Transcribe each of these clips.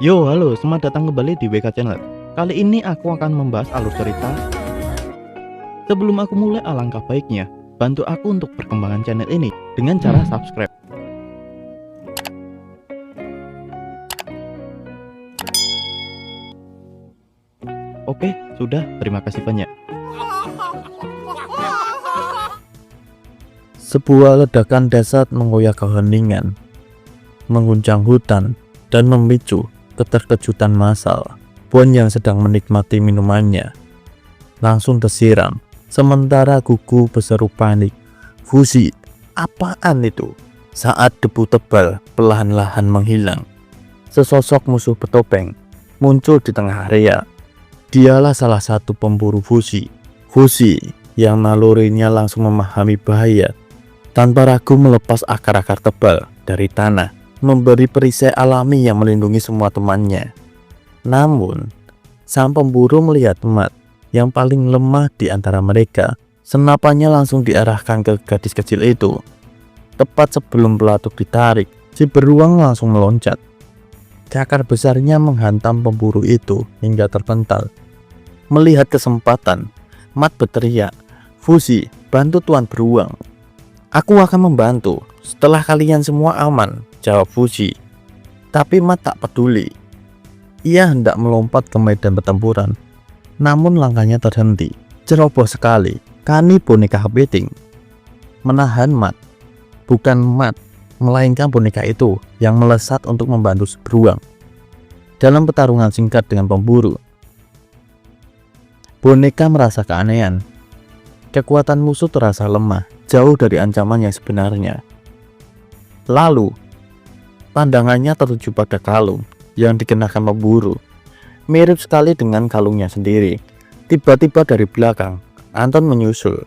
Yo, halo, selamat datang kembali di WK Channel. Kali ini aku akan membahas alur cerita. Sebelum aku mulai, alangkah baiknya bantu aku untuk perkembangan channel ini dengan cara subscribe. Oke, sudah, terima kasih banyak. Sebuah ledakan dahsyat mengoyak keheningan, mengguncang hutan, dan memicu keterkejutan massal. Bon yang sedang menikmati minumannya langsung tersiram, sementara Gugu berseru panik, "Fuzi, apaan itu?" Saat debu tebal perlahan-lahan menghilang, sesosok musuh bertopeng muncul di tengah area. Dialah salah satu pemburu Fuzi. Fuzi yang nalurinya langsung memahami bahaya. Tanpa ragu melepas akar-akar tebal dari tanah, memberi perisai alami yang melindungi semua temannya. Namun, sang pemburu melihat Mat yang paling lemah di antara mereka. Senapannya langsung diarahkan ke gadis kecil itu. Tepat sebelum pelatuk ditarik, si beruang langsung meloncat. Cakar besarnya menghantam pemburu itu hingga terpental. Melihat kesempatan, Mat berteriak, "Fuzi, bantu Tuan Beruang." "Aku akan membantu setelah kalian semua aman," jawab Fuzi. Tapi Mat tak peduli. Ia hendak melompat ke medan pertempuran, namun langkahnya terhenti. Ceroboh sekali, Kani boneka kepiting menahan Mat. Bukan Mat, melainkan boneka itu yang melesat untuk membantu si beruang. Dalam pertarungan singkat dengan pemburu, boneka merasa keanehan. Kekuatan musuh terasa lemah, jauh dari ancaman yang sebenarnya. Lalu, pandangannya tertuju pada kalung yang dikenakan pemburu. Mirip sekali dengan kalungnya sendiri. Tiba-tiba dari belakang, Anton menyusul.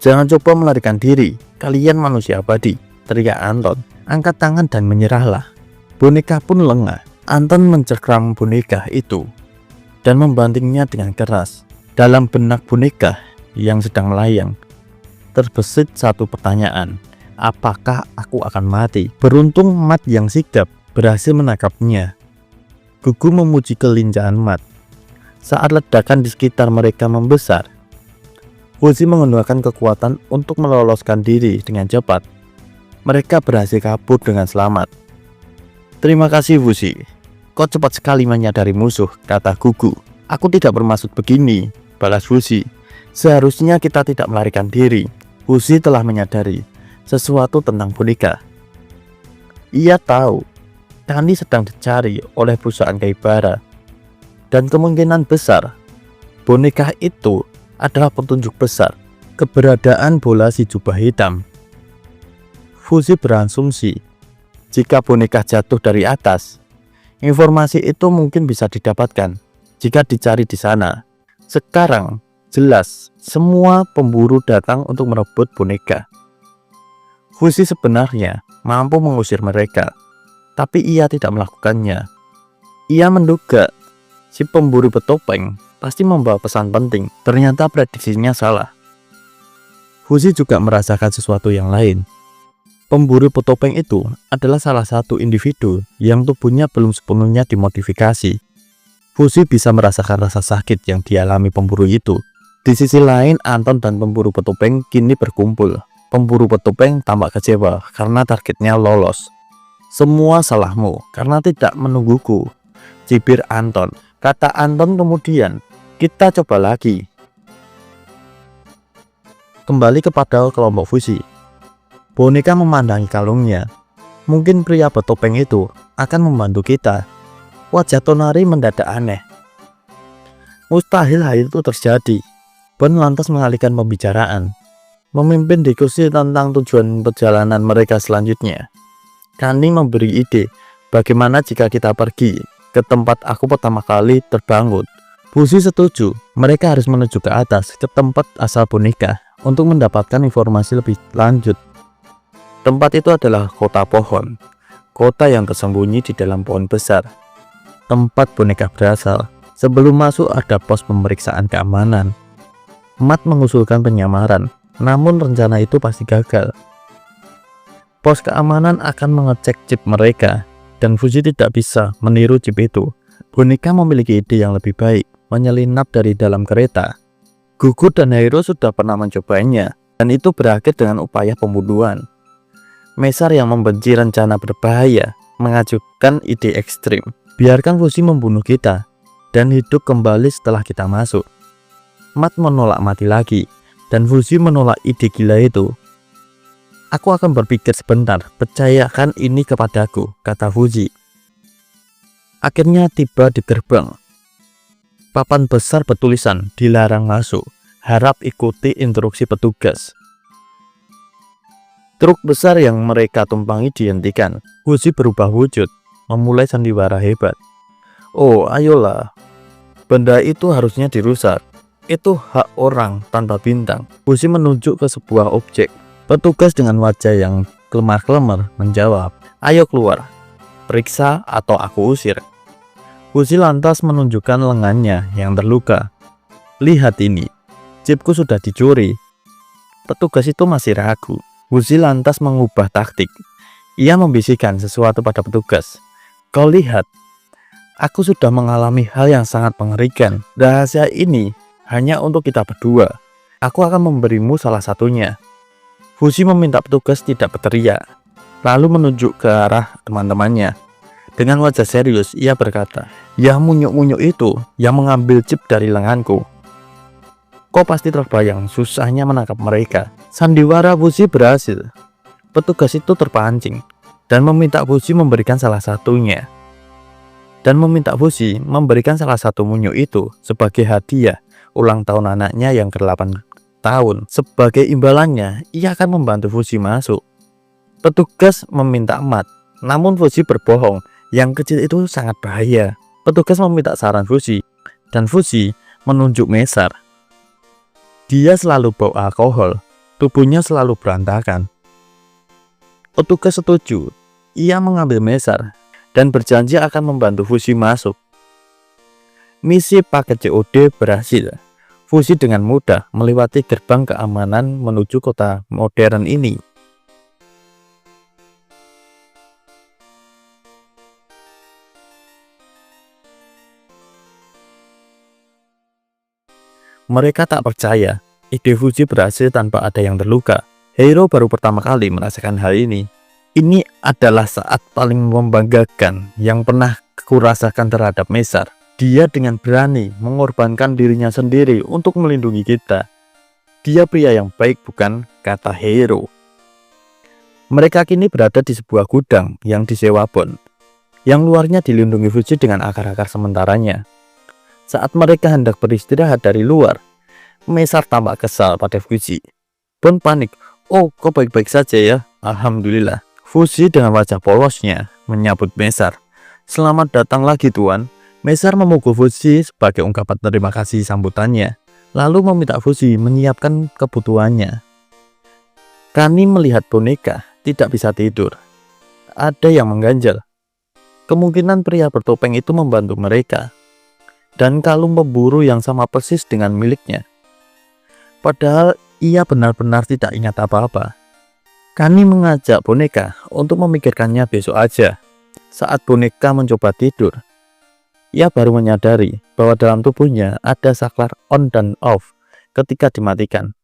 "Jangan coba melarikan diri, kalian manusia abadi," teriak Anton. "Angkat tangan dan menyerahlah." Boneka pun lengah. Anton mencengkram boneka itu dan membantingnya dengan keras. Dalam benak boneka yang sedang melayang terbesit satu pertanyaan, apakah aku akan mati? Beruntung Mat yang sigap berhasil menangkapnya. Gugu memuji kelincahan Mat. Saat ledakan di sekitar mereka membesar, Fuzi menggunakan kekuatan untuk meloloskan diri dengan cepat. Mereka berhasil kabur dengan selamat. "Terima kasih Fuzi, kau cepat sekali menyadari musuh," kata Gugu. "Aku tidak bermaksud begini," balas Fuzi. "Seharusnya kita tidak melarikan diri." Fuzi telah menyadari sesuatu tentang boneka. Ia tahu Kani sedang dicari oleh perusahaan Kaibara, dan kemungkinan besar boneka itu adalah petunjuk besar keberadaan bola si jubah hitam. Fuzi berasumsi jika boneka jatuh dari atas, informasi itu mungkin bisa didapatkan jika dicari di sana. Sekarang jelas semua pemburu datang untuk merebut boneka. Fuzi sebenarnya mampu mengusir mereka, tapi ia tidak melakukannya. Ia menduga si pemburu bertopeng pasti membawa pesan penting. Ternyata prediksinya salah. Fuzi juga merasakan sesuatu yang lain. Pemburu bertopeng itu adalah salah satu individu yang tubuhnya belum sepenuhnya dimodifikasi. Fuzi bisa merasakan rasa sakit yang dialami pemburu itu. Di sisi lain, Anton dan pemburu bertopeng kini berkumpul. Pemburu bertopeng tampak kecewa karena targetnya lolos. "Semua salahmu karena tidak menungguku," cibir Anton. Kata Anton kemudian, "Kita coba lagi." Kembali kepada kelompok Fuzi. Boneka memandangi kalungnya. Mungkin pria bertopeng itu akan membantu kita. Wajah Tonari mendadak aneh. Mustahil hal itu terjadi. Bon lantas mengalihkan pembicaraan, memimpin diskusi tentang tujuan perjalanan mereka selanjutnya. Kani memberi ide, bagaimana jika kita pergi ke tempat aku pertama kali terbangun. Fuzi setuju, mereka harus menuju ke atas, ke tempat asal boneka, untuk mendapatkan informasi lebih lanjut. Tempat itu adalah kota pohon, kota yang tersembunyi di dalam pohon besar. Tempat boneka berasal. Sebelum masuk ada pos pemeriksaan keamanan. Mat mengusulkan penyamaran, namun rencana itu pasti gagal. Pos keamanan akan mengecek chip mereka dan Fuji tidak bisa meniru chip itu. Boneka memiliki ide yang lebih baik, menyelinap dari dalam kereta. Gugu dan Hiro sudah pernah mencobanya, dan itu berakhir dengan upaya pembunuhan. Mesar yang membenci rencana berbahaya mengajukan ide ekstrim. Biarkan Fuji membunuh kita dan hidup kembali setelah kita masuk. Mat menolak mati lagi, dan Fuji menolak ide gila itu. Aku akan berpikir sebentar, percayakan ini kepadaku, kata Fuji. Akhirnya tiba di gerbang. Papan besar bertulisan, dilarang masuk, harap ikuti instruksi petugas. Truk besar yang mereka tumpangi dihentikan. Fuji berubah wujud, memulai sandiwara hebat. Oh, ayolah, benda itu harusnya dirusak. Itu hak orang tanpa bintang. Fuji menunjuk ke sebuah objek. Petugas dengan wajah yang kelemar-kelemar menjawab, ayo keluar, periksa atau aku usir. Fuji lantas menunjukkan lengannya yang terluka. Lihat ini, chipku sudah dicuri. Petugas itu masih ragu. Fuji lantas mengubah taktik. Ia membisikkan sesuatu pada petugas. Kau lihat, aku sudah mengalami hal yang sangat mengerikan. Rahasia ini hanya untuk kita berdua. Aku akan memberimu salah satunya. Fuji meminta petugas tidak berteriak, lalu menunjuk ke arah teman-temannya. Dengan wajah serius, ia berkata, ya munyuk-munyuk itu yang mengambil chip dari lenganku. Kau pasti terbayang susahnya menangkap mereka. Sandiwara Fuji berhasil. Petugas itu terpancing dan meminta Fuji memberikan salah satunya. salah satu munyuk itu sebagai hadiah ulang tahun anaknya yang ke-8 tahun. Sebagai imbalannya, ia akan membantu Fuji masuk. Petugas meminta emat, namun Fuji berbohong. Yang kecil itu sangat bahaya. Petugas meminta saran Fuji, dan Fuji menunjuk Mesar. Dia selalu bau alkohol, tubuhnya selalu berantakan. Petugas setuju. Ia mengambil Mesar dan berjanji akan membantu Fuji masuk. Misi paket COD berhasil. Fuji dengan mudah melewati gerbang keamanan menuju kota modern ini. Mereka tak percaya, ide Fuji berhasil tanpa ada yang terluka. Hiro baru pertama kali merasakan hal ini. Ini adalah saat paling membanggakan yang pernah kurasakan terhadap Mesar. Dia dengan berani mengorbankan dirinya sendiri untuk melindungi kita. Dia pria yang baik, bukan? Kata Hiro. Mereka kini berada di sebuah gudang yang disewa Bon, yang luarnya dilindungi Fuji dengan akar-akar sementaranya. Saat mereka hendak beristirahat dari luar, Mesar tampak kesal pada Fuji. Bon panik. Oh, kau baik-baik saja ya? Alhamdulillah. Fuji dengan wajah polosnya menyambut Mesar. Selamat datang lagi, Tuan. Mesar memukul Fuji sebagai ungkapan terima kasih sambutannya, lalu meminta Fuji menyiapkan kebutuhannya. Kani melihat boneka, tidak bisa tidur. Ada yang mengganjal. Kemungkinan pria bertopeng itu membantu mereka, dan kalung pemburu yang sama persis dengan miliknya. Padahal ia benar-benar tidak ingat apa-apa. Kani mengajak boneka untuk memikirkannya besok aja. Saat boneka mencoba tidur, ia baru menyadari bahwa dalam tubuhnya ada saklar on dan off ketika dimatikan.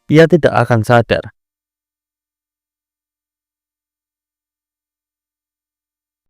Ia tidak akan sadar